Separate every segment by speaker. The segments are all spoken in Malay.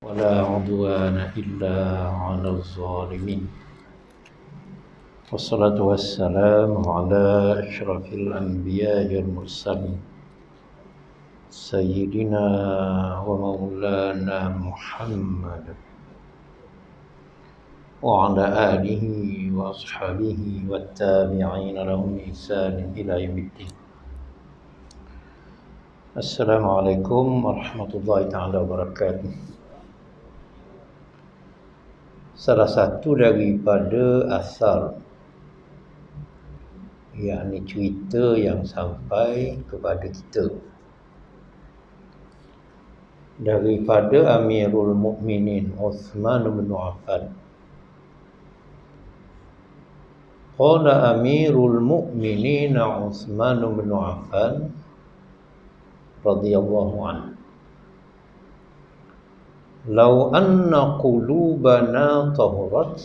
Speaker 1: ولا عدوان إلا على الظالمين والصلاة والسلام على أشرف الأنبياء والمرسلين سيدنا ومولانا محمد وعلى آله وأصحابه والتابعين لهم بإحسان إلى يوم الدين. Assalamualaikum warahmatullahi taala wabarakatuh. Salah satu daripada asar, yakni cerita yang sampai kepada kita daripada Amirul Mukminin Uthman bin Affan. Qala Amirul Mukminin Uthman bin Affan radhiyallahu anhu, "Lau anna qulubana tahurat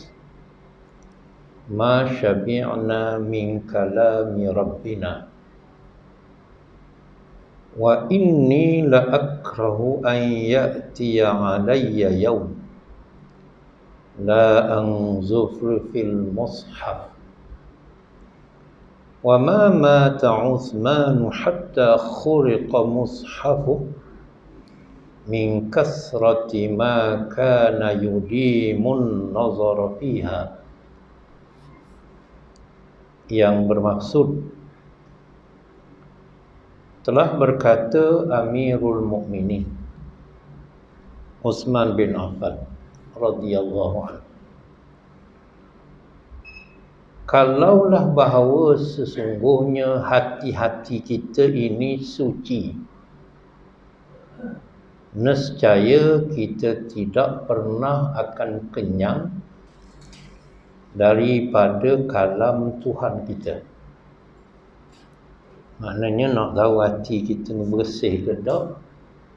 Speaker 1: ma syabi'na min kalami rabbina wa inni la akrahu an ya'tiya alayya yawm la anzufru fil mushaf wa ma mata Uthman hatta khuriqa mushafu min kasrati ma kana yudimun nazara fiha." Yang bermaksud, telah berkata Amirul Mukminin Uthman bin Affan radhiyallahu anhu, kalaulah bahawa sesungguhnya hati-hati kita ini suci, nescaya kita tidak pernah akan kenyang daripada kalam Tuhan kita. Maknanya nak tahu hati kita ni bersih ke tak,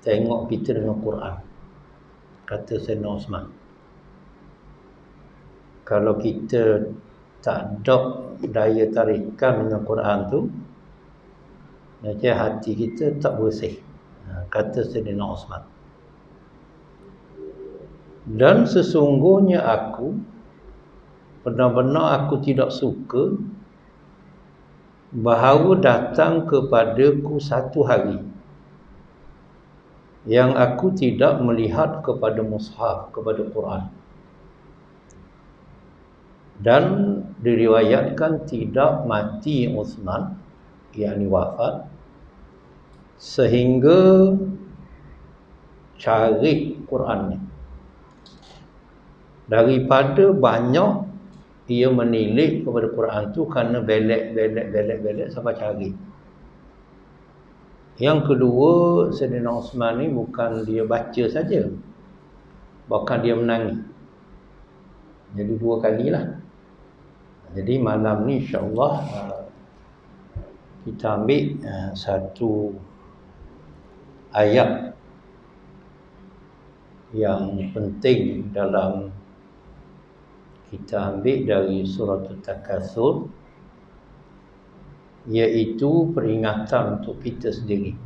Speaker 1: tengok kita dengan Quran, kata Sayyidina Uthman. Kalau kita tak ada daya tarikan dengan Quran tu, macam hati kita tak bersih, kata Sayyidina Uthman. Dan sesungguhnya aku benar-benar aku tidak suka bahawa datang kepadaku satu hari yang aku tidak melihat kepada mushaf, kepada Quran. Dan diriwayatkan tidak mati Uthman, yakni wafat, sehingga cari Quran ni. Daripada banyak ia menilik kepada Quran tu kerana belek sampai cari. Yang kedua, Sayyidina Uthman ni bukan dia baca saja, bahkan dia menangis. Jadi dua kalilah. Jadi malam ni insya-Allah kita ambil satu ayat yang penting dalam kita ambil dari surah At-Takatsur, iaitu peringatan untuk kita sendiri.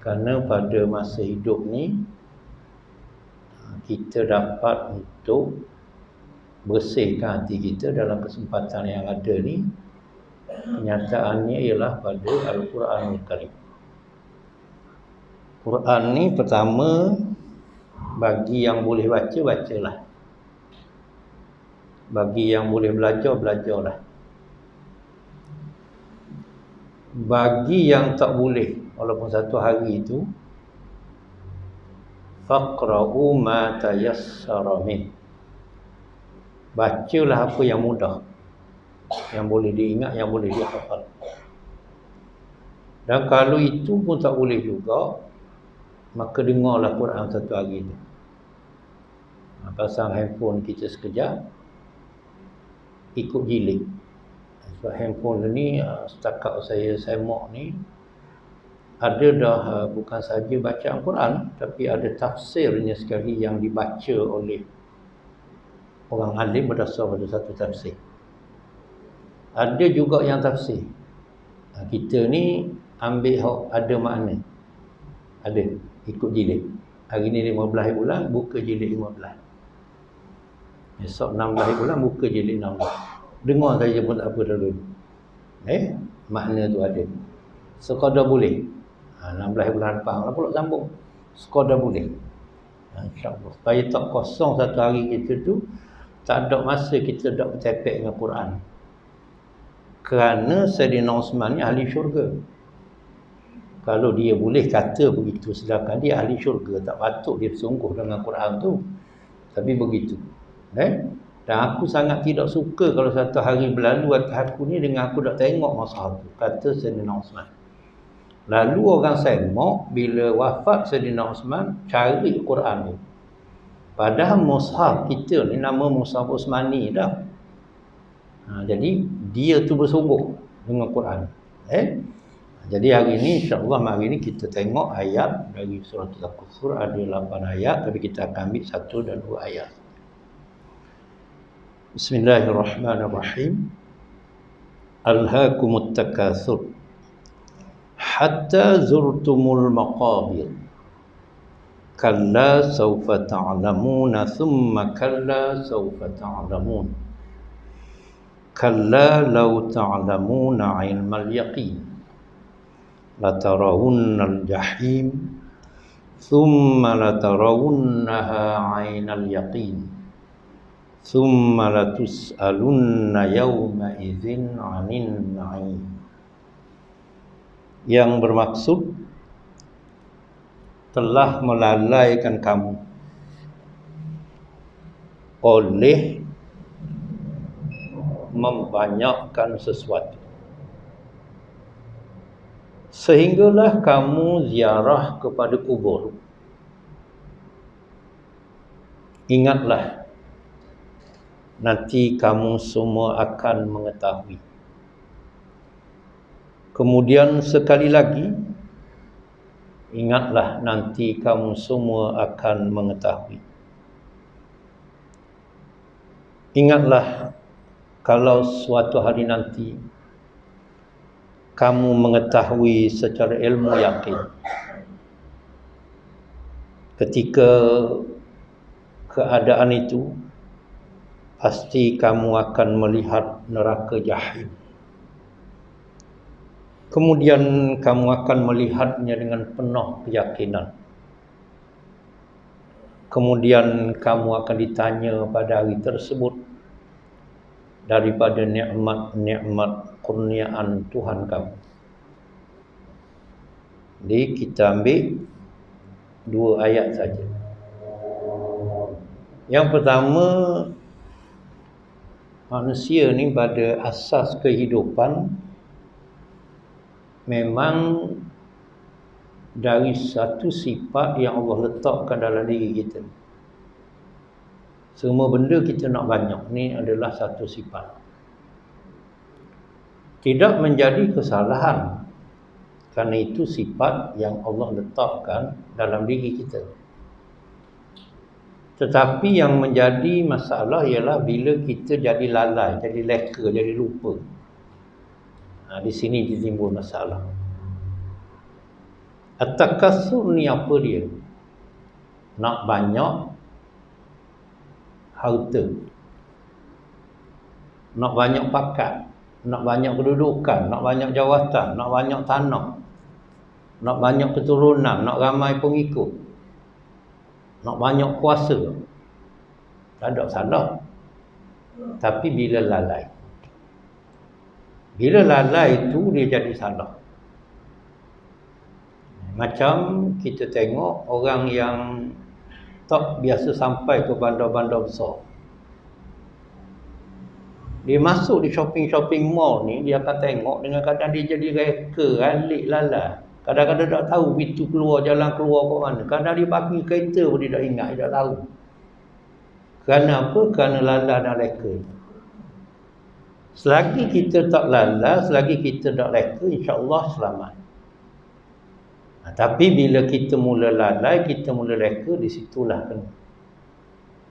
Speaker 1: Kerana pada masa hidup ni kita dapat untuk bersihkan hati kita dalam kesempatan yang ada ni. Kenyataannya ialah pada Al-Quranul Karim. Quran ni pertama, bagi yang boleh baca, bacalah. Bagi yang boleh belajar, belajarlah. Bagi yang tak boleh, walaupun satu hari itu, faqra'u ma tayassara min, bacalah apa yang mudah, yang boleh diingat, yang boleh dihafal. Dan kalau itu pun tak boleh juga, maka dengarlah Quran satu hari itu. Pasang handphone kita sekejap, ikut jilid. Sebab handphone ni setakat saya semak ni, ada dah bukan saja bacaan Quran, tapi ada tafsirnya sekali yang dibaca oleh orang alim berdasar pada satu tafsir. Ada juga yang tafsir. Kita ni ambil ada makna, ada ikut jilid. Hari ni 15 bulan, buka jilid 15. Esok 16 bulan, buka jilid 16. Dengar saja pun tak apa dulu. Makna tu ada. Sekadar boleh. 16 bulan depan lah pula sambung. Sekadar boleh. InsyaAllah. Supaya tak kosong satu hari kita tu, tak ada masa kita tak bertepek dengan Quran. Kerana Sayyidina Osman ni ahli syurga. Kalau dia boleh kata begitu, sedangkan dia ahli syurga, tak patut dia bersungguh dengan Quran tu. Tapi begitu. Dan aku sangat tidak suka kalau satu hari berlalu atas aku ni dengan aku tak tengok masa tu, kata Sayyidina Osman. Lalu orang Saimok bila wafat Sayyidina Osman cari Quran ni. Padahal mushaf kita ni nama mushaf Osmani dah. Jadi dia tu bersungguh dengan Quran. Jadi hari ni insya-Allah hari ni kita tengok ayat dari surah Al-Kafur, ada 8 ayat tapi kita akan ambil 1 dan 2 ayat. Bismillahirrahmanirrahim. Alhaakumut takatsur hatta zurtumul maqabir. Kalla sawfa ta'lamuna thumma kalla sawfa ta'lamun. Kalla law ta'lamuna 'ilmal yaqin latarawunnal jahim thumma latarawunnaha 'ainal yaqin thumma latus'alunna yawma idzin 'anin na'im. Yang bermaksud telah melalaikan kamu oleh membanyakkan sesuatu, sehinggalah kamu ziarah kepada kubur. Ingatlah, nanti kamu semua akan mengetahui. Kemudian sekali lagi, ingatlah nanti kamu semua akan mengetahui. Ingatlah kalau suatu hari nanti kamu mengetahui secara ilmu yakin, ketika keadaan itu pasti kamu akan melihat neraka jahim. Kemudian kamu akan melihatnya dengan penuh keyakinan. Kemudian kamu akan ditanya pada hari tersebut daripada nikmat-nikmat kurniaan Tuhan kamu. Jadi kita ambil 2 ayat saja. Yang pertama, manusia ni pada asas kehidupan memang dari satu sifat yang Allah letakkan dalam diri kita. Semua benda kita nak banyak ni adalah satu sifat. Tidak menjadi kesalahan, kerana itu sifat yang Allah letakkan dalam diri kita. Tetapi yang menjadi masalah ialah bila kita jadi lalai, jadi leka, jadi lupa. Di sini timbul masalah. At-takatsur ni apa dia? Nak banyak harta, nak banyak pakat, nak banyak kedudukan, nak banyak jawatan, nak banyak tanah, nak banyak keturunan, nak ramai pengikut, nak banyak kuasa. Tak ada salah. Tapi bila lalai, itu dia jadi salah. Macam kita tengok orang yang tak biasa sampai ke bandar-bandar besar. Dia masuk di shopping mall ni, dia akan tengok dengan kadang dia jadi reka, alik lala. Kadang-kadang tak tahu pintu keluar, jalan keluar ke mana. Kadang dia parking kereta pun dia tak ingat, dia tak tahu. Kerana apa? Kerana lala dan reka. Selagi kita tak lala, selagi kita tak reka, insya-Allah selamat. Tapi bila kita mula lalai, kita mula reka, di situlah kena.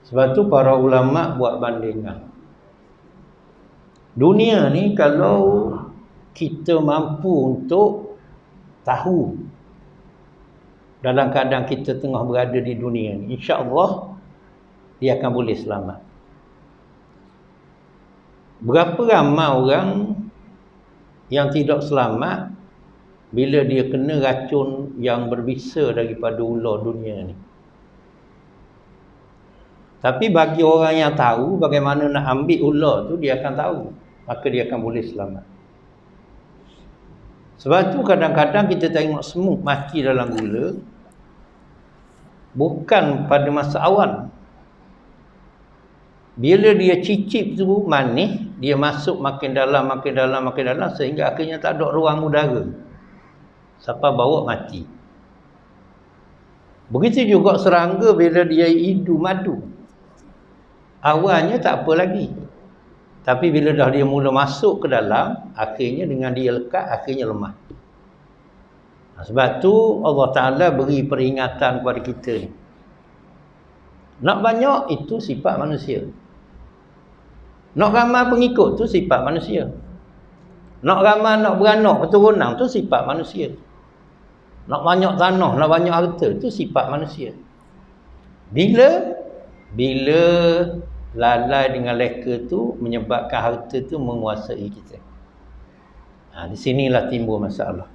Speaker 1: Sebab tu para ulama buat bandingan. Dunia ni kalau kita mampu untuk tahu dalam keadaan kita tengah berada di dunia ni, insya-Allah dia akan boleh selamat. Berapa ramai orang yang tidak selamat bila dia kena racun yang berbisa daripada ular dunia ni. Tapi bagi orang yang tahu bagaimana nak ambil ular tu, dia akan tahu, maka dia akan boleh selamat. Sebab tu kadang-kadang kita tengok semut mati dalam gula bukan pada masa awal. Bila dia cicip tu manis, dia masuk makin dalam sehingga akhirnya tak ada ruang udara. Sampai bawa mati. Begitu juga serangga bila dia hidu madu. Awalnya tak apa lagi. Tapi bila dah dia mula masuk ke dalam, akhirnya dengan dia lekat, akhirnya lemah. Sebab tu Allah Ta'ala beri peringatan kepada kita ni. Nak banyak itu sifat manusia. Nak ramai pengikut tu sifat manusia. Nak ramai, nak beranak, keturunan tu sifat manusia. Nak banyak tanah, nak banyak harta tu sifat manusia. Bila lalai dengan leka tu menyebabkan harta tu menguasai kita. Di sinilah timbul masalah.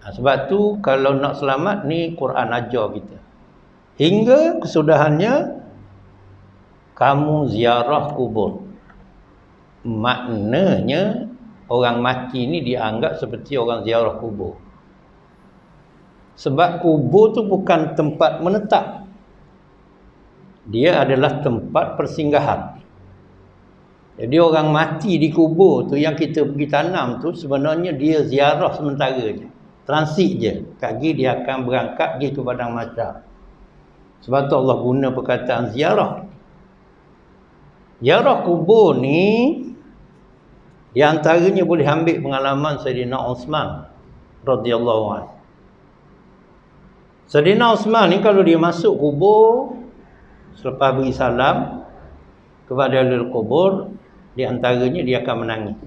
Speaker 1: Sebab tu kalau nak selamat ni Quran ajar kita. Hingga kesudahannya kamu ziarah kubur. Maknanya orang mati ni dianggap seperti orang ziarah kubur. Sebab kubur tu bukan tempat menetap. Dia adalah tempat persinggahan. Jadi orang mati di kubur tu yang kita pergi tanam tu sebenarnya dia ziarah sementara je. Transit je. Kaki dia akan berangkat pergi ke padang mahsyar. Sebab tu Allah guna perkataan ziarah. Ziarah kubur ni di antaranya boleh ambil pengalaman Sayyidina Uthman radhiyallahu anhu. Sayyidina Uthman ni kalau dia masuk kubur selepas beri salam kepada ahli kubur, di antaranya dia akan menangis.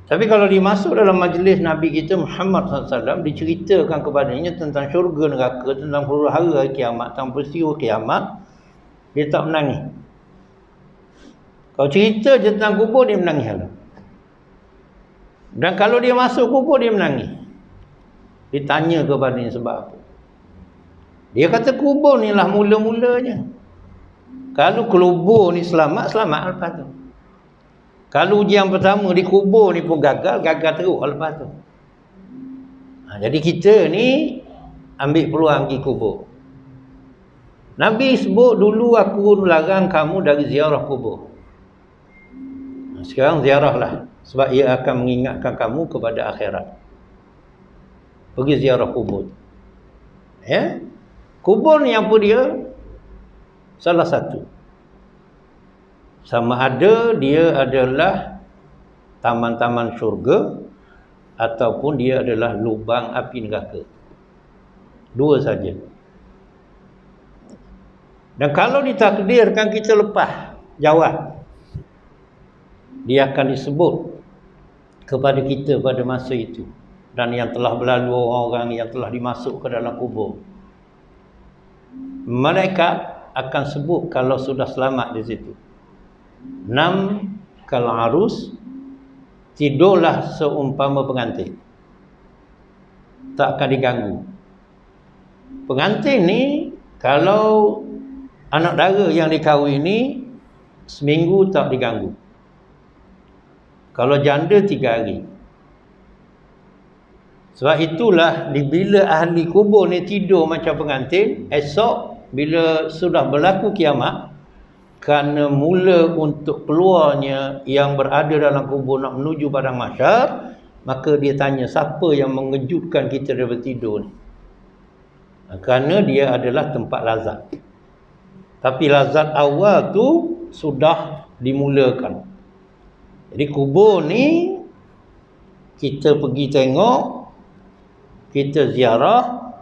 Speaker 1: Tapi kalau dia masuk dalam majlis Nabi kita Muhammad SAW, diceritakan kepadanya tentang syurga neraka, tentang huru-hara hari kiamat, tentang peristiwa kiamat, dia tak menangis. Kalau cerita je tentang kubur, dia menangis. Dan kalau dia masuk kubur, dia menangis. Ditanya kepadanya sebab apa. Dia kata kubur ni lah mula-mulanya. Kalau kubur ni selamat, selamat lepas tu. Kalau ujian pertama di kubur ni pun gagal, gagal teruk lepas tu. Jadi kita ni ambil peluang pergi kubur. Nabi sebut dulu aku larang kamu dari ziarah kubur. Sekarang ziarahlah. Sebab ia akan mengingatkan kamu kepada akhirat. Pergi ziarah kubur. Ya? Kubur ni apa dia? Salah satu. Sama ada dia adalah taman-taman syurga ataupun dia adalah lubang api neraka. Dua saja. Dan kalau ditakdirkan kita lepas jawab, dia akan disebut kepada kita pada masa itu. Dan yang telah berlalu orang-orang yang telah dimasuk ke dalam kubur, malaikat akan sebut kalau sudah selamat di situ. Nam kal arus, tidurlah seumpama pengantin, tak akan diganggu. Pengantin ni kalau anak dara yang dikahwini seminggu tak diganggu. Kalau janda 3 hari. Sebab itulah bila ahli kubur ni tidur macam pengantin, esok bila sudah berlaku kiamat, kerana mula untuk keluarnya yang berada dalam kubur nak menuju padang mahsyar, maka dia tanya siapa yang mengejutkan kita daripada tidur ni. Kerana dia adalah tempat lazat. Tapi lazat awal tu sudah dimulakan. Jadi kubur ni kita pergi tengok, kita ziarah,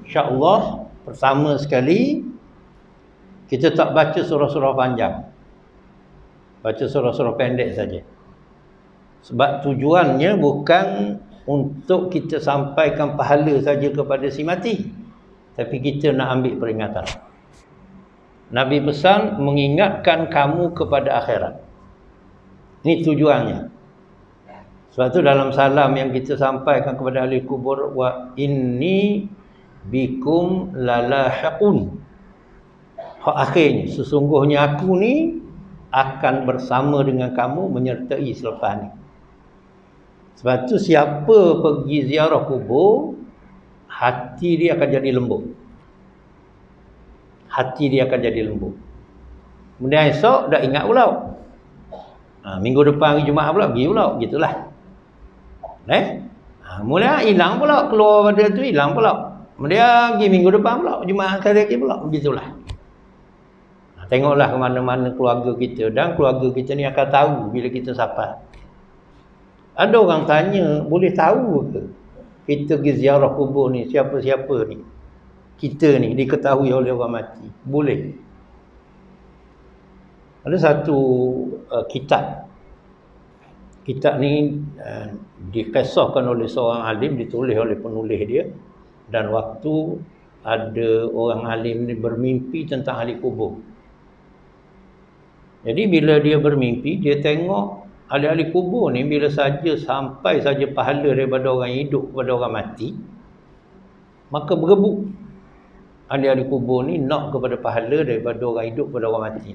Speaker 1: insya-Allah pertama sekali kita tak baca surah-surah panjang. Baca surah-surah pendek saja. Sebab tujuannya bukan untuk kita sampaikan pahala saja kepada si mati, tapi kita nak ambil peringatan. Nabi pesan mengingatkan kamu kepada akhirat. Ini tujuannya. Sebab tu dalam salam yang kita sampaikan kepada ahli kubur, wa inni bikum lalahiqun. Hak akhirnya, sesungguhnya aku ni akan bersama dengan kamu menyertai selepas ni. Sebab tu siapa pergi ziarah kubur, hati dia akan jadi lembut. Hati dia akan jadi lembut. Kemudian esok dah ingat pula. Minggu depan hari Jumaat pula pergi pula, gitulah. Mula hilang pula, keluar pada tu hilang pula. Kemudian pergi minggu depan pula, Jumaat kali lagi pula, begitulah. Tengoklah ke mana-mana keluarga kita, dan keluarga kita ni akan tahu bila kita safar. Ada orang tanya, boleh tahu ke kita pergi ziarah kubur ni, siapa-siapa ni, kita ni diketahui oleh orang mati? Boleh. Ada satu kitab ni dikisahkan oleh seorang alim, ditulis oleh penulis dia. Dan waktu ada orang alim ni bermimpi tentang ahli kubur. Jadi bila dia bermimpi, dia tengok ahli-ahli kubur ni bila saja sampai saja pahala daripada orang hidup kepada orang mati, maka berebut. Ahli-ahli kubur ni nak kepada pahala daripada orang hidup kepada orang mati.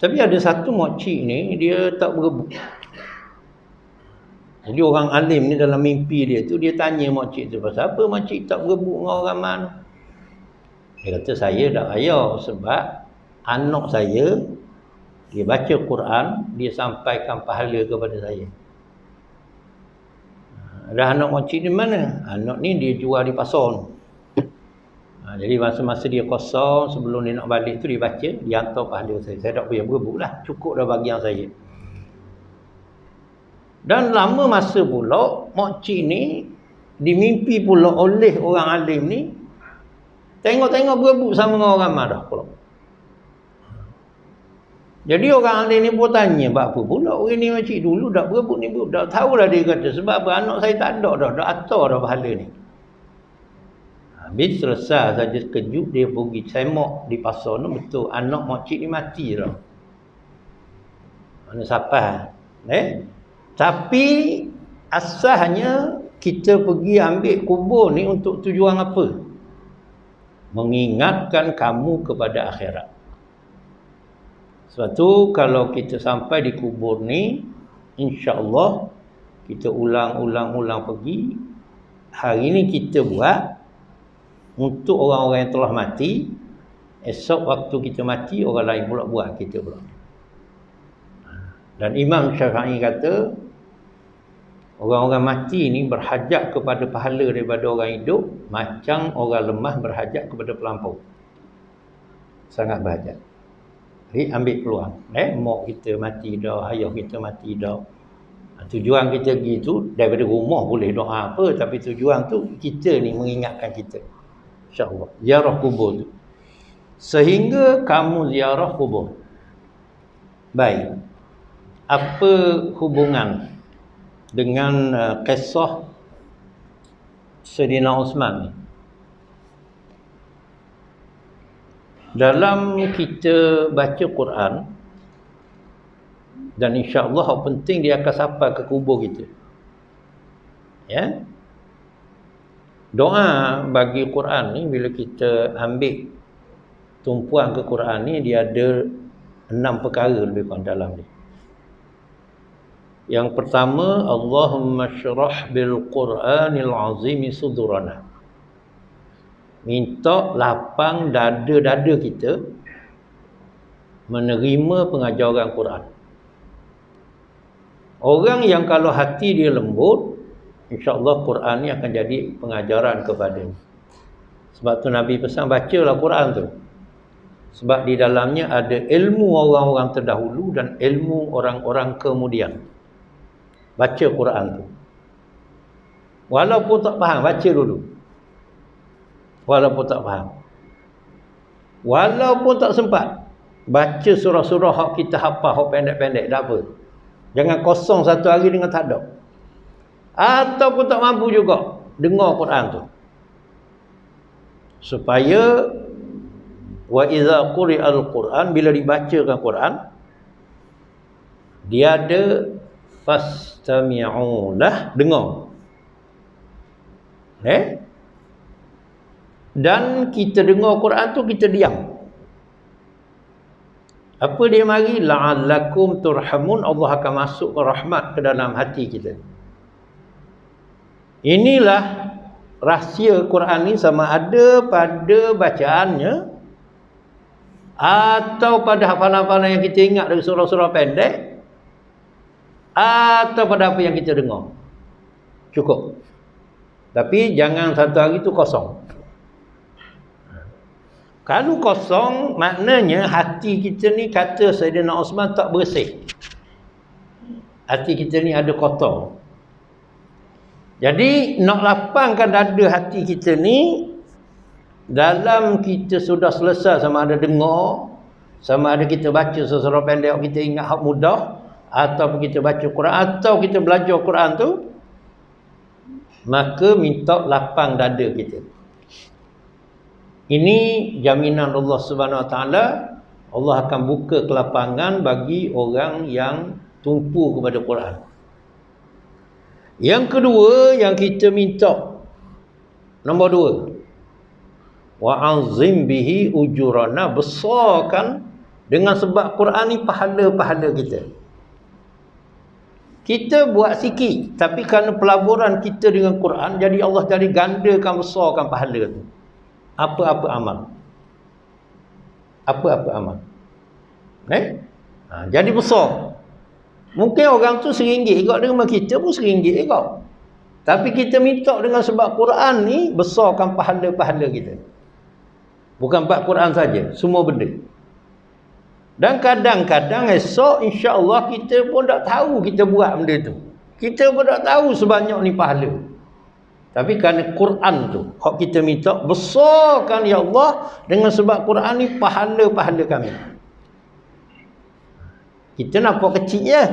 Speaker 1: Tapi ada satu makcik ni, dia tak berebut. Jadi orang alim ni dalam mimpi dia tu, dia tanya makcik tu, pasal apa makcik tak berebut dengan orang mana? Dia kata, saya tak payah sebab anak saya, dia baca Quran, dia sampaikan pahala kepada saya. Ada anak makcik di mana? Anak ni dia jual di pasar ni. Jadi masa-masa dia kosong, sebelum dia nak balik tu dia baca, dia hantar pahala saya. Saya tak payah berebut lah, cukup dah bagian saya. Dan lama masa pula, makcik ni dimimpi pula oleh orang alim ni, tengok-tengok berebut sama dengan orang marah pula. Jadi orang alim ni pun tanya, apa pula orang ni makcik dulu dah berebut ni, tak tahulah dia kata, sebab apa anak saya tak ada dah atar dah pahala ni. Habis selesai saja sekejap, dia pergi semak di pasar tu, betul anak makcik ni mati dah. Mana siapa? Tapi asalnya kita pergi ambil kubur ni untuk tujuan apa? Mengingatkan kamu kepada akhirat. Sebab tu kalau kita sampai di kubur ni, insya-Allah kita ulang-ulang pergi. Hari ni kita buat untuk orang-orang yang telah mati. Esok waktu kita mati, orang lain pula buat, kita pula. Dan Imam Syafi'i kata, orang-orang mati ni berhajat kepada pahala daripada orang hidup, macam orang lemah berhajat kepada pelampau. Sangat berhajat. Jadi ambil peluang. Mak kita mati dah, ayah kita mati dah. Tujuan kita pergi tu, daripada rumah boleh doa apa, tapi tujuan tu kita ni mengingatkan kita. InsyaAllah. Ziarah kubur tu. Sehingga kamu ziarah kubur. Baik. Apa hubungan dengan kisah Sayyidina Osman ni? Dalam kita baca Quran, dan insya-Allah yang penting dia akan sampai ke kubur kita. Ya. Doa bagi Quran ni, bila kita ambil tumpuan ke Quran ni, dia ada 6 perkara lebih kurang dalam dia. Yang pertama, Allahumma syrah bil Quranil azimi sudurana. Minta lapang dada-dada kita menerima pengajaran Quran. Orang yang kalau hati dia lembut, insya-Allah Quran ni akan jadi pengajaran kepadanya. Sebab tu Nabi pesan, bacalah Quran tu. Sebab di dalamnya ada ilmu orang-orang terdahulu dan ilmu orang-orang kemudian. Baca Quran tu. Walaupun tak faham, baca dulu. Walaupun tak faham. Walaupun tak sempat, baca surah-surah hak kita hafal, hak pendek-pendek, tak apa. Jangan kosong satu hari dengan tak ada. Ataupun tak mampu juga dengar Quran tu. Supaya wa idza quri'al Quran, bila dibacakan Quran, dia ada fastami'u lah, dengar. Dan kita dengar Quran tu kita diam. Apa dia mari? La'allakum turhamun, Allah akan masukkan rahmat ke dalam hati kita. Inilah rahsia Quran ni, sama ada pada bacaannya atau pada hafalan-hafalan yang kita ingat dari surah-surah pendek, atau pada apa yang kita dengar. Cukup. Tapi jangan satu hari tu kosong. Kalau kosong, maknanya hati kita ni, kata Sayyidina Osman, tak bersih. Hati kita ni ada kotor. Jadi nak lapangkan dada hati kita ni, dalam kita sudah selesai, sama ada dengar, sama ada kita baca surah pendek kita ingat hak mudah, ataupun kita baca Quran, atau kita belajar Quran tu, maka minta lapang dada kita. Ini jaminan Allah Subhanahu Wa Taala. Allah akan buka kelapangan bagi orang yang tumpu kepada Quran. Yang kedua yang kita minta, nombor 2, wa'azim bihi ujurana, besarkan dengan sebab Quran ni pahala-pahala kita. Kita buat sikit, tapi kerana pelaburan kita dengan Quran, jadi Allah jadi gandakan, besarkan pahala tu. Apa-apa amal. Apa-apa amal. Jadi besar. Mungkin orang tu RM1 ikut, dengan kita pun RM1 ikut. Tapi kita minta dengan sebab Quran ni, besarkan pahala-pahala kita. Bukan bab Quran saja, semua benda. Dan kadang-kadang esok insya-Allah kita pun tak tahu kita buat benda tu. Kita pun tak tahu sebanyak ni pahala. Tapi kerana Quran tu, hak kita minta, besarkan ya Allah dengan sebab Quran ni pahala-pahala kami. Kita nampak kecil je.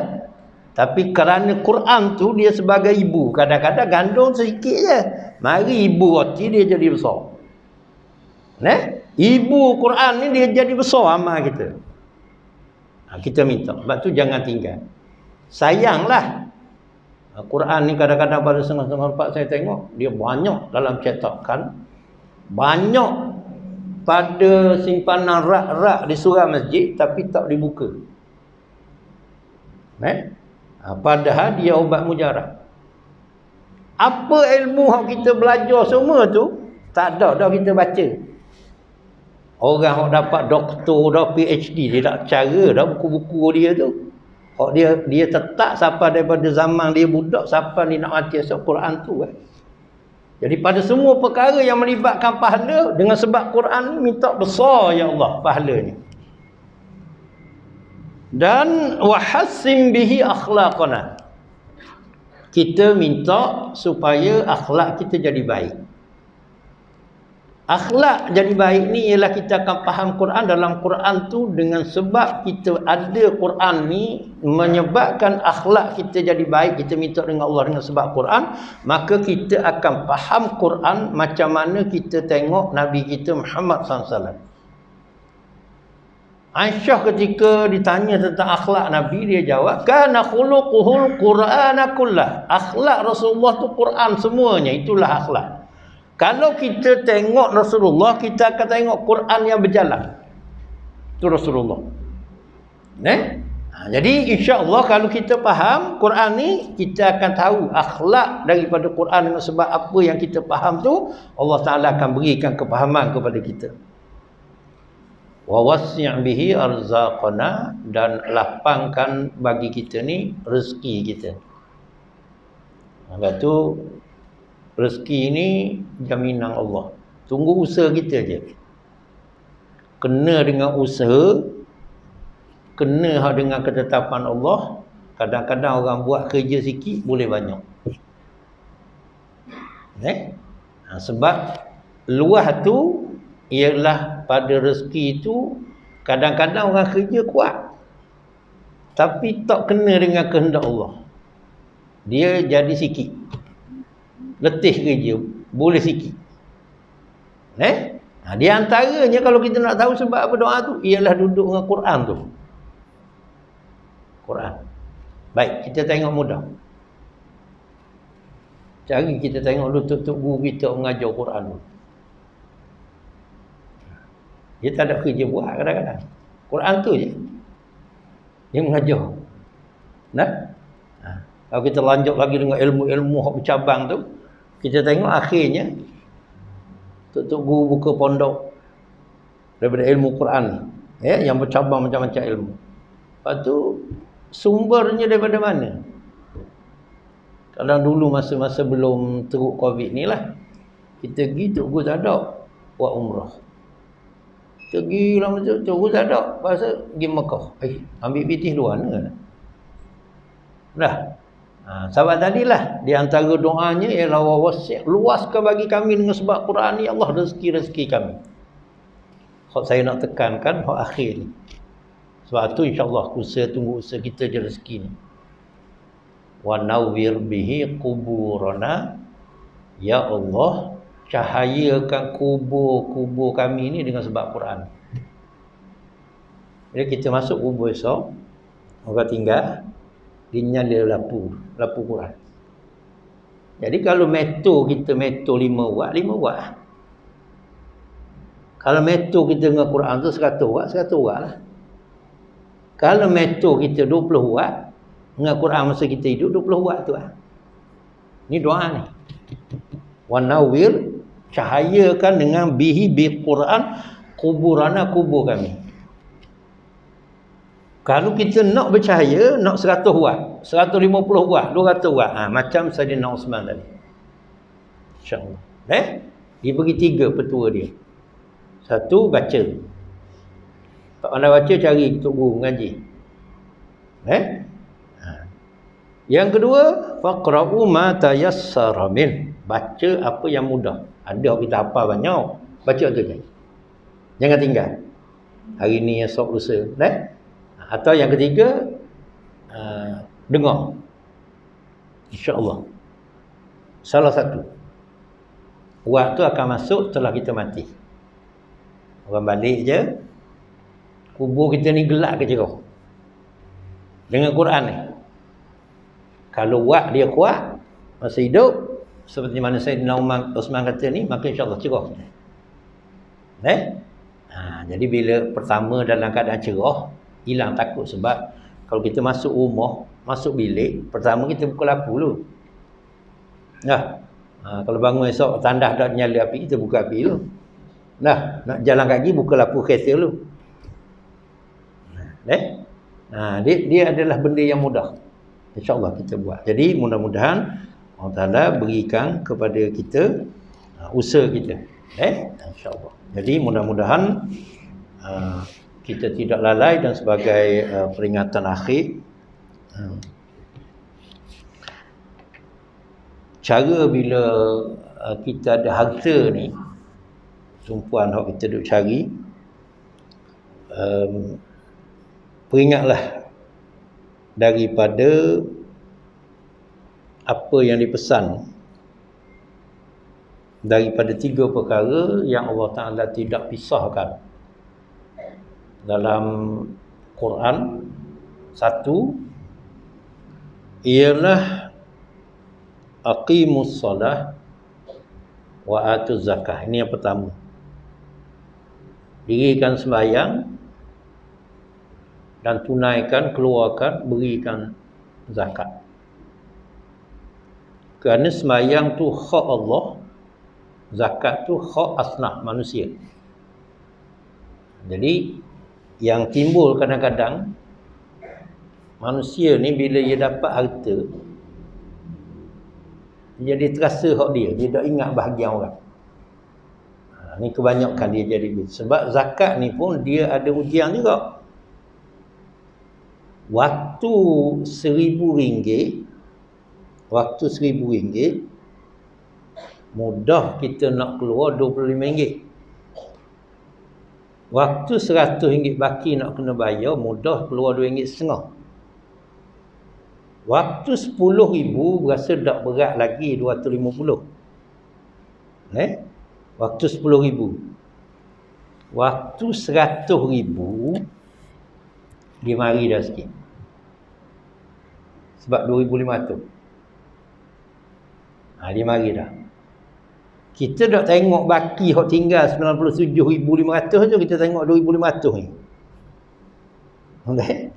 Speaker 1: Tapi kerana Quran tu dia sebagai ibu, kadang-kadang gandung sedikit je, mari ibu roti dia jadi besar. Ibu Quran ni dia jadi besar amal kita. Kita minta. Sebab tu jangan tinggal. Sayanglah, Quran ni kadang-kadang pada setengah-setengah tempat saya tengok, dia banyak dalam cetakan, banyak pada simpanan rak-rak di surau masjid, tapi tak dibuka. Padahal dia ubat mujarab. Apa ilmu yang kita belajar semua tu, tak ada dah kita baca. Orang yang dapat doktor, dah PhD, dia tak cara dah buku-buku dia tu. Dia tetap sampai daripada zaman dia budak sampai dia nak mati esok Quran tu. Jadi pada semua perkara yang melibatkan pahala, dengan sebab Quran ni minta besar ya Allah pahalanya. Dan wahassim bihi akhlaqana, kita minta supaya akhlak kita jadi baik. Akhlak jadi baik ni ialah kita akan faham Quran. Dalam Quran tu, dengan sebab kita ada Quran ni, menyebabkan akhlak kita jadi baik. Kita minta dengan Allah dengan sebab Quran, maka kita akan faham Quran macam mana kita tengok Nabi kita Muhammad SAW. Aisyah ketika ditanya tentang akhlak Nabi, dia jawab, kana khuluquhul Qur'ana kullah. Akhlak Rasulullah tu Quran semuanya, itulah akhlak. Kalau kita tengok Rasulullah, kita akan tengok Quran yang berjalan. Itu Rasulullah. Jadi insya-Allah kalau kita faham Quran ni, kita akan tahu akhlak daripada Quran dengan sebab apa yang kita faham tu, Allah Taala akan berikan kefahaman kepada kita. Wa wasi' bihi arzaqana, dan lapangkan bagi kita ni rezeki kita. Lepas tu rezeki ni jaminan Allah. Tunggu usaha kita je. Kena dengan usaha, kena dengan ketetapan Allah. Kadang-kadang orang buat kerja sikit boleh banyak. Sebab luah tu ialah pada rezeki tu, kadang-kadang orang kerja kuat. tapi tak kena dengan kehendak Allah. Dia jadi sikit. Letih kerja, boleh sikit. Di antaranya kalau kita nak tahu sebab apa doa tu, ialah duduk dengan Quran tu. Quran. Baik, kita tengok mudah. Cari kita tengok lutut guru kita mengajar Quran tu. Dia tak ada kerja buat kadang-kadang. Quran tu je. Dia mengajar. Kalau kita lanjut lagi dengan ilmu-ilmu hak bercabang tu, kita tengok akhirnya tok guru buka pondok daripada ilmu Quran ni, yang bercabang macam-macam ilmu. Lepas tu sumbernya daripada mana? Kalau dulu masa-masa belum teruk Covid ni lah, kita pergi tok guru tak ada buat umrah. Kita pergi lah macam tok guru tak ada, pasal pergi Mekah. Ambil pitih luar mana? Dah. Sahabat tadilah di antara doanya ialah wasi' luaskan bagi kami dengan sebab Quran ni Allah rezeki kami. Hak saya nak tekankan hak akhir ni. Sebab tu insya-Allah tunggu usaha kita je rezeki ni. Wa nawwir bihi quburana, ya Allah, cahayakan kubur kami ni dengan sebab Quran. Bila kita masuk kubur esok, orang tinggal dinyala lampu Quran. Jadi kalau kita 5 watt, 5 watt. Kalau meter kita dengan Quran tu 100 watt lah. Kalau meter kita 20 watt, dengan Quran masa kita hidup 20 watt tu lah. Ni doa ni. Wa nawwir, cahayakan dengan bihi bi Quran kuburana, kubur kami. Kalau kita nak bercahaya, nak 100 watt, 150 watt, 200 watt. Macam Saidina Osman tadi. InsyaAllah. Dia bagi 3 petua dia. 1, baca. Tak pandai baca, cari tok guru ngaji. Yang kedua, faqra'u ma tayassara min. Baca apa yang mudah. Ada kita hafal banyak, baca tu je. Jangan tinggal. Hari ni, esok, lusa. Atau yang ketiga, dengar. InsyaAllah. Salah satu. Waktu akan masuk setelah kita mati. Orang balik je, kubur kita ni gelap ke cerah? Dengan Quran ni. Kalau wak dia kuat, masa hidup, seperti mana Saidina Osman kata ni, maka insyaAllah cerah. Jadi bila pertama dalam keadaan cerah, hilang takut. Sebab kalau kita masuk rumah, masuk bilik, pertama kita buka lampu dulu. Kalau bangun esok tandas dah nyala api, kita buka api dulu. Nak jalan kaki, buka lampu kereta dulu. Dia adalah benda yang mudah. InsyaAllah kita buat. Jadi mudah-mudahan Allah Ta'ala berikan kepada kita usaha kita. InsyaAllah. Jadi mudah-mudahan kita tidak lalai. Dan sebagai peringatan akhir, cara bila kita ada harta ni, tumpuan yang kita duk cari, peringatlah daripada apa yang dipesan daripada 3 perkara yang Allah Ta'ala tidak pisahkan dalam Quran. 1 ialah aqimus salah wa atuz zakah. Ini yang pertama. Dirikan sembahyang dan tunaikan, keluarkan, berikan zakat. Kerana sembahyang tu hak Allah, zakat tu hak asnaf manusia. Jadi yang timbul kadang-kadang, manusia ni bila dia dapat harta, dia jadi terasa hak dia tak ingat bahagian orang. Ni kebanyakan dia jadi begitu. Sebab zakat ni pun dia ada ujian juga. Waktu RM1,000, mudah kita nak keluar RM25. Waktu RM100 baki nak kena bayar, mudah keluar RM2.50. Waktu 10,000 berasa tak berat lagi 250. Waktu 10,000. Waktu 100,000 dia mari dah sikit. Sebab 2,500. Dia mari dah. Kita tak tengok baki hok tinggal 97,500 tu, kita tengok 2,500 ni. Okey.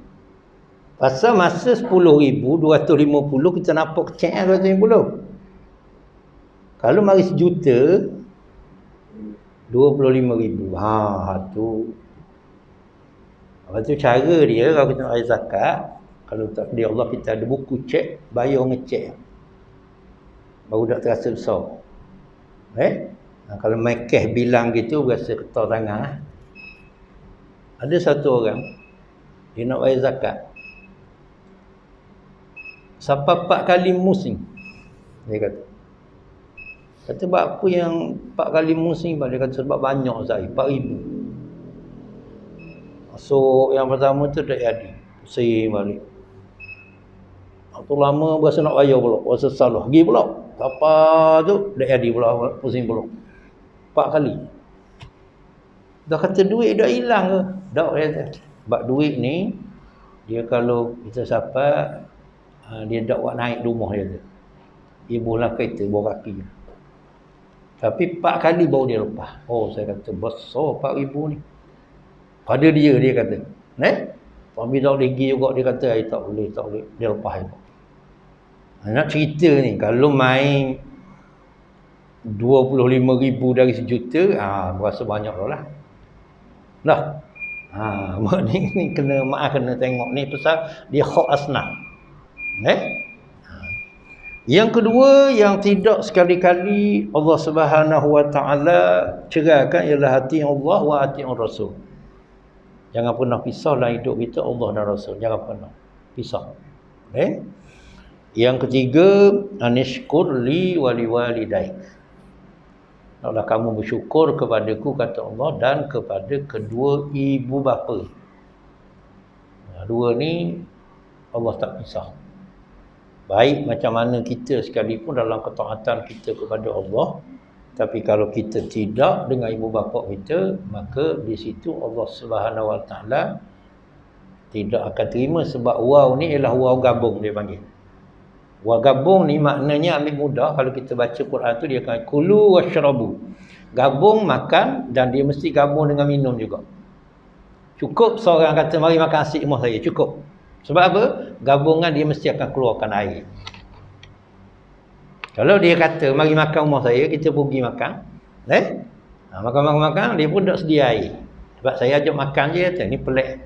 Speaker 1: Pasal masa 10,250 kita nampak kecil 250. Kalau mari 1,000,000 25,000. Tu. Lepas tu cara dia kalau kita nak bayar zakat, kalau tak dia Allah kita ada buku cek, bayar ngecek. Baru tak terasa besar. Kalau main cash bilang gitu berasa ketar tangan. Ada satu orang dia nak bayar zakat. Sampai 4 kali musim. Dia kata sebab apa yang 4 kali musim? Dia kata sebab banyak saya, 4,000. So yang pertama tu tak jadi. Pusing balik. Waktu lama berasa nak bayar pula, berasa salah. Pergi pula. Apa tu tak jadi pula, pusing pula. 4 kali. Dah kata duit dah hilang ke? Tak kata. Sebab duit ni dia kalau kita sampai dia tak buat naik rumah dia tu. Dia bola kereta bawa kaki. Tapi 4 kali baru dia lepas. Saya kata besar 4,000 ni. Pada dia kata. Pami tak boleh pergi juga dia kata tak boleh. Dia lepas juga. Nak cerita ni kalau main 25,000 dari 1,000,000 berasa banyak lah. Mak ni kena kena tengok ni pasal dia hak asnaf. Yang kedua yang tidak sekali-kali Allah Subhanahu Wa Taala cerahkan ialah hati Allah wa hati Rasul. Jangan pernah pisah dalam hidup kita Allah dan Rasul. Jangan pernah pisah. Yang ketiga, anishkur li wa liwalidaik. Hendaklah kamu bersyukur kepadaku kata Allah dan kepada kedua ibu bapa. Dua ni Allah tak pisah. Baik macam mana kita sekalipun dalam ketaatan kita kepada Allah, tapi kalau kita tidak dengan ibu bapa kita, maka di situ Allah Subhanahu Wa Taala tidak akan terima sebab waw ni ialah waw gabung dia panggil. Waw gabung ni maknanya ambil mudah kalau kita baca Quran tu dia akan kulu washrabu. Gabung makan dan dia mesti gabung dengan minum juga. Cukup seorang kata mari makan nasi rumah saya, cukup. Sebab apa? Gabungan dia mesti akan keluarkan air. Kalau dia kata mari makan rumah saya, kita pergi makan. Makan, dia pun tak sedia air. Sebab saya ajak makan je, kata, ni pelik.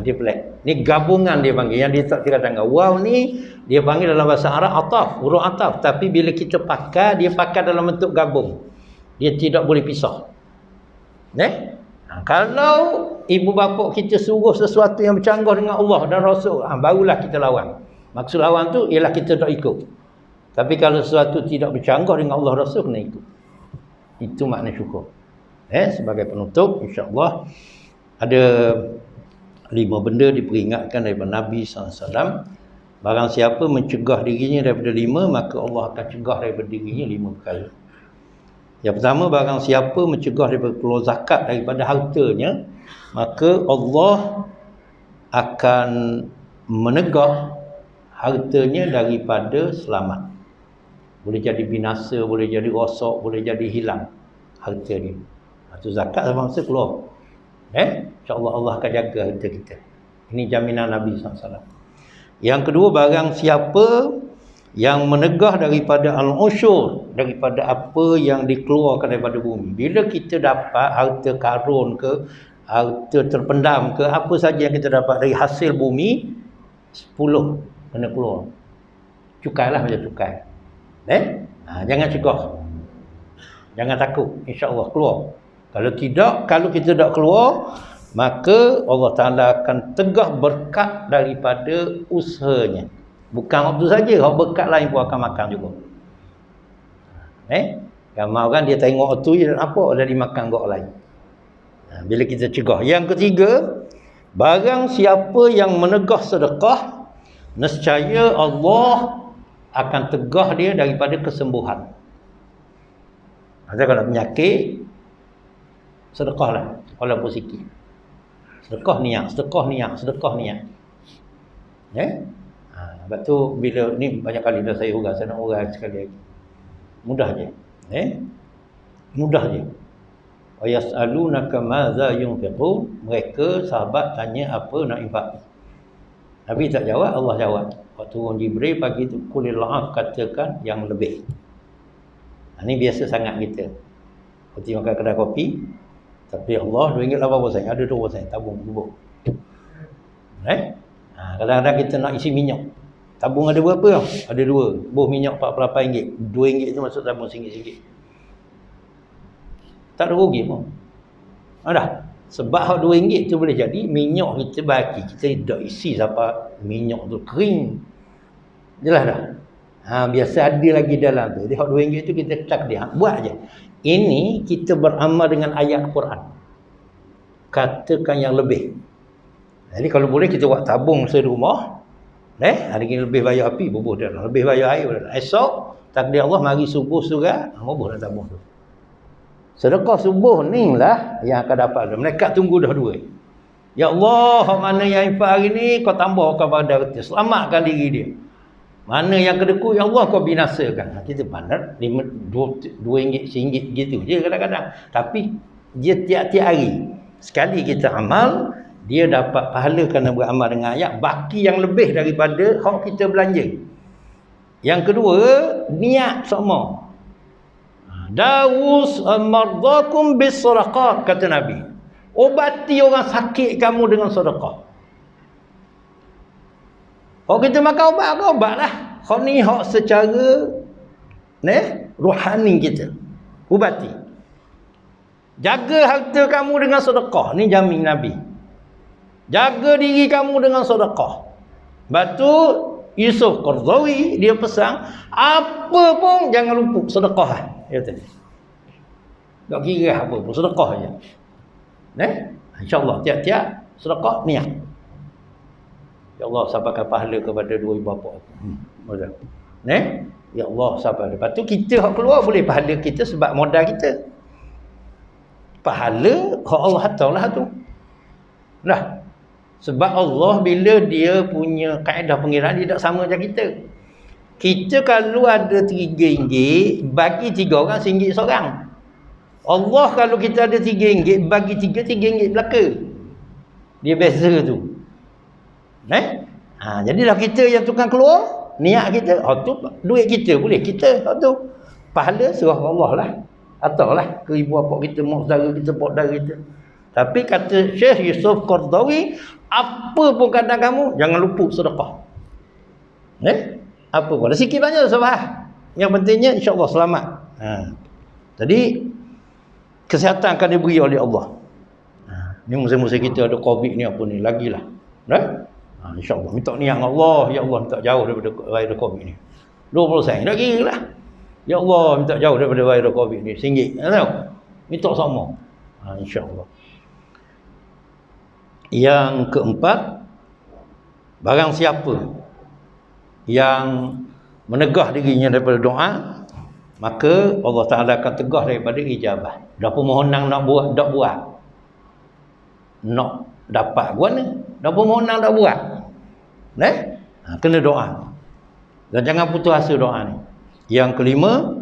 Speaker 1: Dia pelik. Ni gabungan dia panggil, yang dia tak kira tangga. Waw ni, dia panggil dalam bahasa Arab ataf, huruf ataf. Tapi bila kita pakai, dia pakai dalam bentuk gabung. Dia tidak boleh pisah. Kalau ibu bapa kita suruh sesuatu yang bercanggah dengan Allah dan Rasul, barulah kita lawan. Maksud lawan tu ialah kita tak ikut. Tapi kalau sesuatu tidak bercanggah dengan Allah Rasul, kena ikut. Itu makna syukur. Sebagai penutup, insya-Allah ada 5 benda diperingatkan daripada Nabi SAW. Barang siapa mencegah dirinya daripada 5, maka Allah akan cegah daripada dirinya 5 perkara. Yang pertama, barang siapa mencegah daripada keluar zakat daripada hartanya, maka Allah akan menegah hartanya daripada selamat. Boleh jadi binasa, boleh jadi rosak, boleh jadi hilang harta dia. Itu zakat sama masa keluar. InsyaAllah Allah akan jaga harta kita. Ini jaminan Nabi SAW. Yang kedua, barang siapa yang menegah daripada al-usyur, daripada apa yang dikeluarkan daripada bumi. Bila kita dapat harta karun ke, harta terpendam ke, apa saja yang kita dapat dari hasil bumi, 10 kena keluar. Cukailah macam cukai. Jangan cegah. Jangan takut, insya-Allah keluar. Kalau tidak, kalau kita tak keluar, maka Allah Ta'ala akan tegah berkat daripada usahanya. Bukan waktu saja, berkat lain pun akan makan juga. Ramai orang dia tengok waktu je dan apa dah dimakan gok lain. Bila kita cegah. Yang ketiga, barang siapa yang menegah sedekah, nescaya Allah akan tegah dia daripada kesembuhan. Ada kalau penyakit, sedekahlah walaupun sikit. Sedekah niat. Sebab tu bila ni banyak kali dah saya urang, saya nak urang sekali lagi. Mudah je. Mudah je. Wa yas'alunaka madza yunfiqun. Mereka sahabat tanya apa nak infak. Nabi tak jawab, Allah jawab. Waktu turun Jibril pagi tu, qulil la'af, katakan yang lebih. Ini biasa sangat kita. Seperti makan kedai kopi, tapi Allah RM2.80, ada RM2 tabung bubuk. Kadang-kadang kita nak isi minyak. Tabung ada berapa tau? Ada 2. Buh minyak RM48. RM2 tu masuk tabung RM1. Tak ada rugi pun. Dah. Sebab RM2 tu boleh jadi minyak kita bagi. Kita tak isi sampai minyak tu kering. Jelas dah. Biasa ada lagi dalam tu. Jadi RM2 tu kita takdir. Buat je. Ini kita beramal dengan ayat Quran. Katakan yang lebih. Jadi kalau boleh kita buat tabung serumah. Hari ini lebih bayar api, bubuh dah. Lebih bayar air. Esok, takdir Allah mari subuh surga, bubuh dah tabung tu. Sedekah subuh ni lah yang akan dapat. Mereka tunggu dah 2. Ya Allah, mana yang infak hari ni kau tambah kepada kita. Selamatkan diri dia. Mana yang kedeku, ya Allah kau binasakan. Kita pandang RM2 RM1 gitu je kadang-kadang. Tapi dia tiap-tiap hari. Sekali kita amal, dia dapat pahala kerana beramal dengan ayat. Baki yang lebih daripada hak kita belanja. Yang kedua, niat sama. Dawus mardakum bis sadaqah, kata Nabi. Obati orang sakit kamu dengan sedekah. Kalau kita makan obat lah. Kalau ni hak secara rohani kita. Ubati. Jaga harta kamu dengan sedekah. Ni jamin Nabi. Jaga diri kamu dengan sedekah. Sebab tu Yusuf Qaradawi dia pesan, apa pun jangan lupa sedekah. Ya tadi. Tak kira apa pun, sedekah aja. InsyaAllah tiap-tiap sedekah niat. Ya Allah sampaikan pahala kepada 2 ibu bapa aku. Ya Allah sampaikan. Lepas tu kita hak keluar boleh pahala kita sebab modal kita. Pahala hak Allah hantarlah tu. Dah. Sebab Allah bila dia punya kaedah pengiraan dia tak sama macam kita. Kita kalau ada RM3 bagi 3 orang RM1 seorang. Allah kalau kita ada RM3 bagi 3 RM3 belaka. Dia beza tu. Jadilah kita yang tukang keluar, niat kita, tu duit kita boleh kita tu. Pahala serah Allah lah. Ataulah ke ibu bapa kita, mak saudara kita, pak saudara kita. Tapi kata Syekh Yusuf Qaradawi, apa pun kata kamu, jangan lupa sedekah. Apa pun. Sikit banyak sebab. Yang pentingnya insya-Allah selamat. Jadi kesihatan akan diberi oleh Allah. Ni musim-musim kita ada Covid ni apa ni lagilah. InsyaAllah minta niat Allah, ya Allah minta jauh daripada virus Covid ni. 20% dah kira lah. Ya Allah minta jauh daripada virus Covid ni. RM1. Tahu? Minta sama. InsyaAllah. Yang keempat, barang siapa yang menegah dirinya daripada doa, maka Allah Ta'ala akan tegah daripada ijabah. Dah permohonan nak buat, tak buat. Nak dapat guana, dah permohonan tak buat. Kena doa. Dan jangan putus asa doa ni. Yang kelima,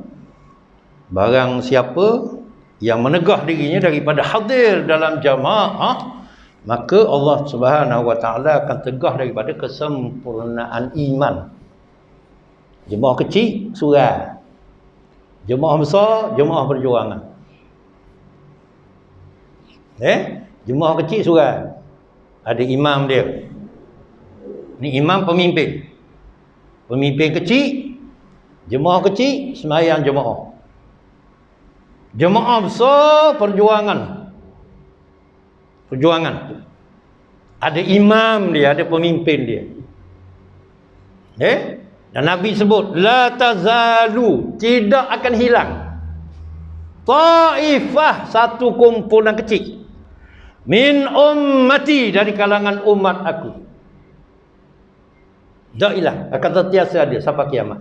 Speaker 1: barang siapa yang menegah dirinya daripada hadir dalam jamaah, maka Allah Subhanahu Wa Ta'ala akan tegah daripada kesempurnaan iman. Jemaah kecil surau, jemaah besar jemaah perjuangan. Jemaah kecil surau, ada imam dia. Ni imam pemimpin. Pemimpin kecil, jemaah kecil sembahyang jemaah. Jemaah besar perjuangan. Perjuangan. Ada imam dia, ada pemimpin dia. Dan Nabi sebut, la tazalu, tidak akan hilang. Taifah, satu kumpulan kecil. Min ummati, dari kalangan umat aku. Tak hilang, akan sentiasa ada sampai kiamat.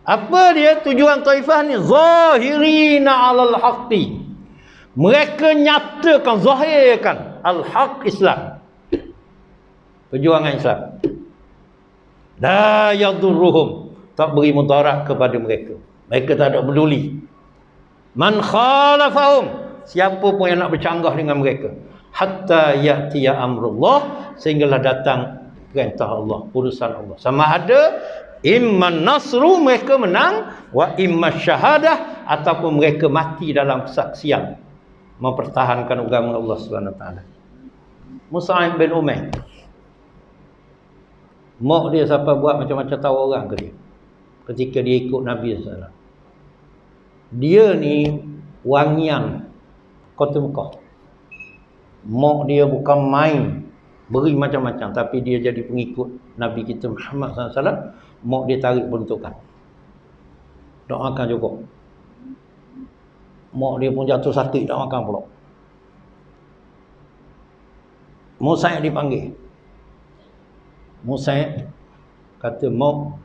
Speaker 1: Apa dia tujuan taifah ni? Zahirina 'alal haqqi. Mereka nyatakan, zahirkan al-haq Islam. Perjuangan Islam. La yadurruhum, tak beri mudarat kepada mereka. Mereka tak ada peduli. Man khalafahum, siapa pun yang nak bercanggah dengan mereka. Hatta ya'tiya amrullah, sehinggalah datang perintah Allah, urusan Allah. Sama ada imman nasru, mereka menang, wa imma syahadah, ataupun mereka mati dalam kesaksian mempertahankan agama Allah Subhanahu Wa Taala. Mus'ab bin Umair, mak dia sampai buat macam-macam tahu orang ke dia ketika dia ikut Nabi SAW. Dia ni wangian Kota Mekah. Mak dia bukan main, beri macam-macam, tapi dia jadi pengikut Nabi kita Muhammad SAW. Mak dia tarik peruntukan. Doakan juga. Mak dia pun jatuh sakit, doakan pula. Mus'ab dipanggil. Mus'ab kata, mak,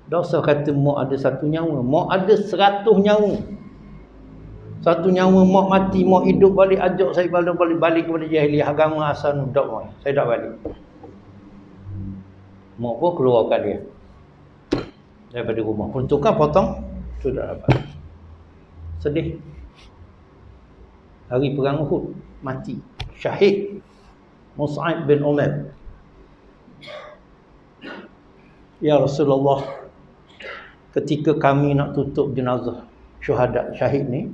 Speaker 1: dosa kata mak ada satu nyawa. Mak ada 100 nyawa. Satu nyawa mak mati, mak hidup balik, ajak saya balik kepada jahiliah, agama asal nudak mak. Saya tak balik. Mak pun keluarkan dia daripada rumah. Peruntukan potong, sudah dapat. Sedih. Hari perang Uhud, mati. Syahid Mus'ab bin Umair. Ya Rasulullah, ketika kami nak tutup jenazah syuhada syahid ni,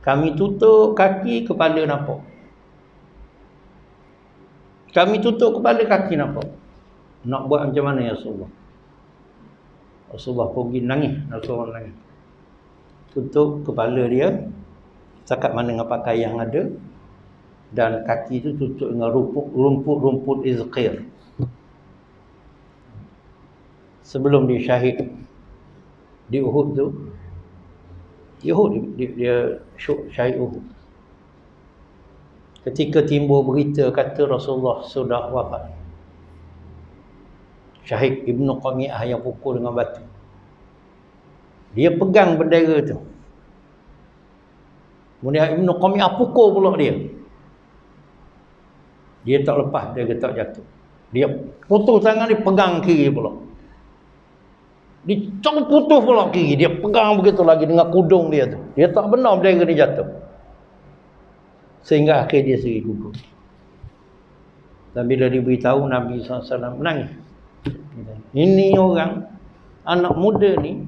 Speaker 1: kami tutup kaki, kepala nampak. Kami tutup kepala, kaki nampak. Nak buat macam mana ya Rasulullah? Rasulullah pergi nangis. Rasulullah nangis. Tutup kepala dia, setakat mana dengan pakaian yang ada, dan kaki itu tutup dengan rumput izqir. Sebelum dia syahid di Uhud tu, dia syahid Uhud. Ketika timbul berita kata Rasulullah sudah wafat, Syahid Ibnu Qami'ah yang pukul dengan batu, dia pegang bendera tu. Kemudian Ibnu Qami'ah pukul pula dia. Dia tak lepas, dia tak jatuh. Dia putus tangan, dia pegang kiri pula. Dia putus pula kiri, dia pegang begitu lagi dengan kudung dia tu. Dia tak benar bendera dia jatuh. Sehingga akhir dia sendiri gugur. Dan bila diberitahu, Nabi SAW menangis. Ini orang, anak muda ni,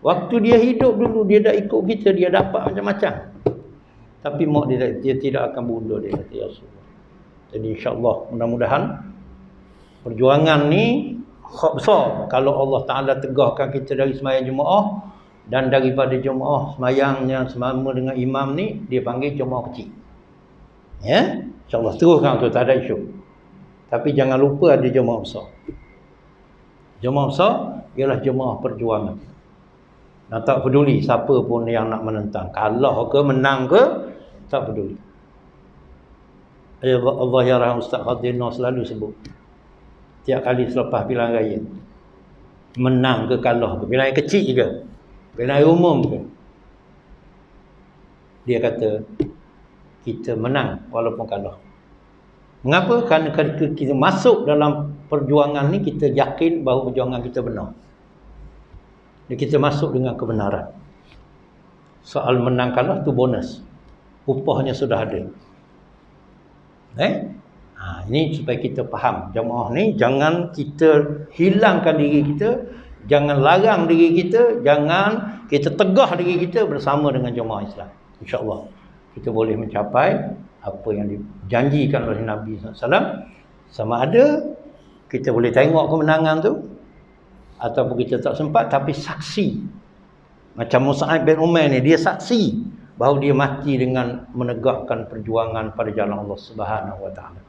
Speaker 1: waktu dia hidup dulu, dia dah ikut kita, dia dapat macam-macam. Tapi mak dia tidak akan mundur, dia kata, ya Rasulullah. Jadi insyaAllah, mudah-mudahan perjuangan ni hak besar. Kalau Allah Ta'ala tegahkan kita dari sembahyang jemaah, dan daripada jemaah sembahyangnya sama dengan imam ni, dia panggil jemaah kecil. Ya, insyaAllah teruskan tu, tak ada isu. Tapi jangan lupa ada jemaah besar. Jemaah besar ialah jemaah perjuangan. Dan tak peduli siapa pun yang nak menentang, kalah ke menang ke, tak peduli. Allah ya rahmat Ustaz Khadinah selalu sebut, tiap kali selepas pilihan raya, menang ke kalah ke, pilihan kecil juga, pilihan umum ke, dia kata kita menang walaupun kalah. Mengapa? Kerana kita masuk dalam perjuangan ni, kita yakin bahawa perjuangan kita benar. Dan kita masuk dengan kebenaran. Soal menang kalah tu bonus. Upahnya sudah ada. Ini supaya kita faham. Jemaah ni jangan kita hilangkan diri kita, jangan larang diri kita, jangan kita tegah diri kita bersama dengan jemaah Islam. InsyaAllah kita boleh mencapai apa yang dijanjikan oleh Nabi SAW. Sama ada kita boleh tengok kemenangan tu, ataupun kita tak sempat, tapi saksi. Macam Mus'ab bin Umair ni, dia saksi bahawa dia mati dengan menegakkan perjuangan pada jalan Allah Subhanahu Wa Taala.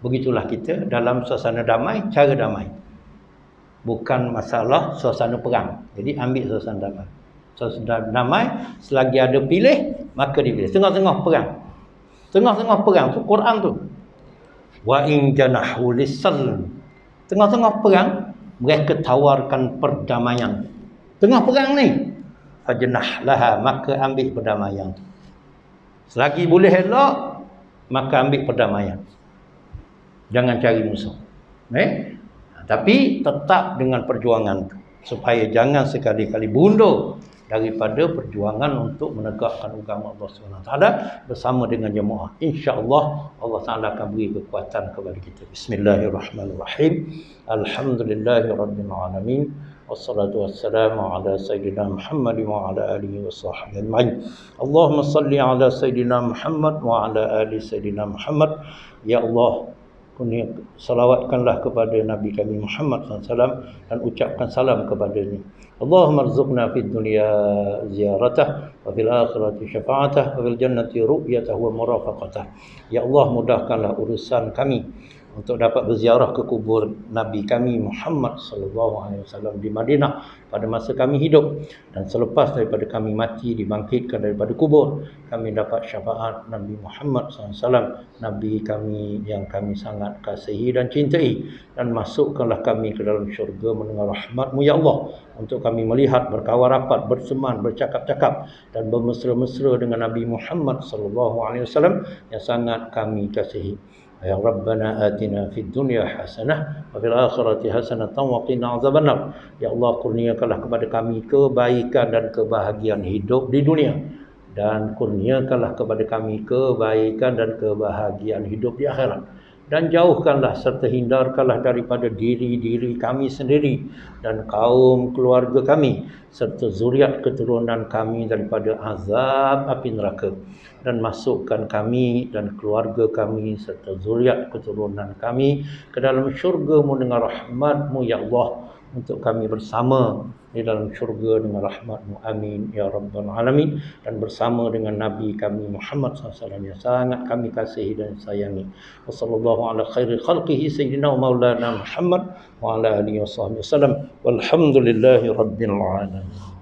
Speaker 1: Begitulah kita dalam suasana damai, cara damai. Bukan masalah suasana perang. Jadi ambil suasana damai. Suasana damai, selagi ada pilih, maka dipilih. Tengah-tengah perang. Tengah-tengah perang tu Quran tu. Wa in janahu lis-salm Tengah-tengah perang, mereka tawarkan perdamaian. Tengah perang ni, fajnah laha, maka ambil perdamaian. Selagi boleh elok, maka ambil perdamaian. Jangan cari musuh. Tapi tetap dengan perjuangan tu, supaya jangan sekali-kali mundur daripada perjuangan untuk menegakkan agama Allah SWT bersama dengan jemaah. InsyaAllah Allah Ta'ala akan beri kekuatan kepada kita. Bismillahirrahmanirrahim. Alhamdulillahirrabbilalamin. Wassalatu wassalamu ala Sayyidina Muhammad wa ala alihi wa sahbihi ajma'in. Allahumma salli ala Sayyidina Muhammad wa ala ali Sayyidina Muhammad. Ya Allah, salawatkanlah kepada Nabi kami Muhammad SAW dan ucapkan salam kepadanya. Allahumma rzuqna fid dunya ziyaratah wa fil akhirati syafa'atah wa fil jannati ru'yatah wa murafaqatah. Ya Allah, mudahkanlah urusan kami untuk dapat berziarah ke kubur Nabi kami Muhammad SAW di Madinah pada masa kami hidup, dan selepas daripada kami mati dibangkitkan daripada kubur, kami dapat syafaat Nabi Muhammad SAW, Nabi kami yang kami sangat kasihi dan cintai, dan masukkanlah kami ke dalam syurga mendengar rahmat-Mu ya Allah, untuk kami melihat, berkawan rapat, berseman, bercakap-cakap dan bermesra-mesra dengan Nabi Muhammad SAW yang sangat kami kasihi. Ya Rabbana atina fid dunya hasanah wa fil akhirati hasanatan wa qina azabannar. Ya Allah, kurniakanlah kepada kami kebaikan dan kebahagiaan hidup di dunia, dan kurniakanlah kepada kami kebaikan dan kebahagiaan hidup di akhirat, dan jauhkanlah serta hindarkanlah daripada diri-diri kami sendiri dan kaum keluarga kami serta zuriat keturunan kami daripada azab api neraka, dan masukkan kami dan keluarga kami serta zuriat keturunan kami ke dalam syurga-Mu dengan rahmat-Mu ya Allah, untuk kami bersama di dalam syurga dengan rahmat-Mu. Amin ya rabbal alamin. Dan bersama dengan Nabi kami Muhammad SAW yang sangat kami kasihi dan sayangi. Wassallallahu ala khairi khalqihi sayyidina wa maulana Muhammad wa ala alihi wa sahbihi wasallam. Walhamdulillahi rabbil alamin.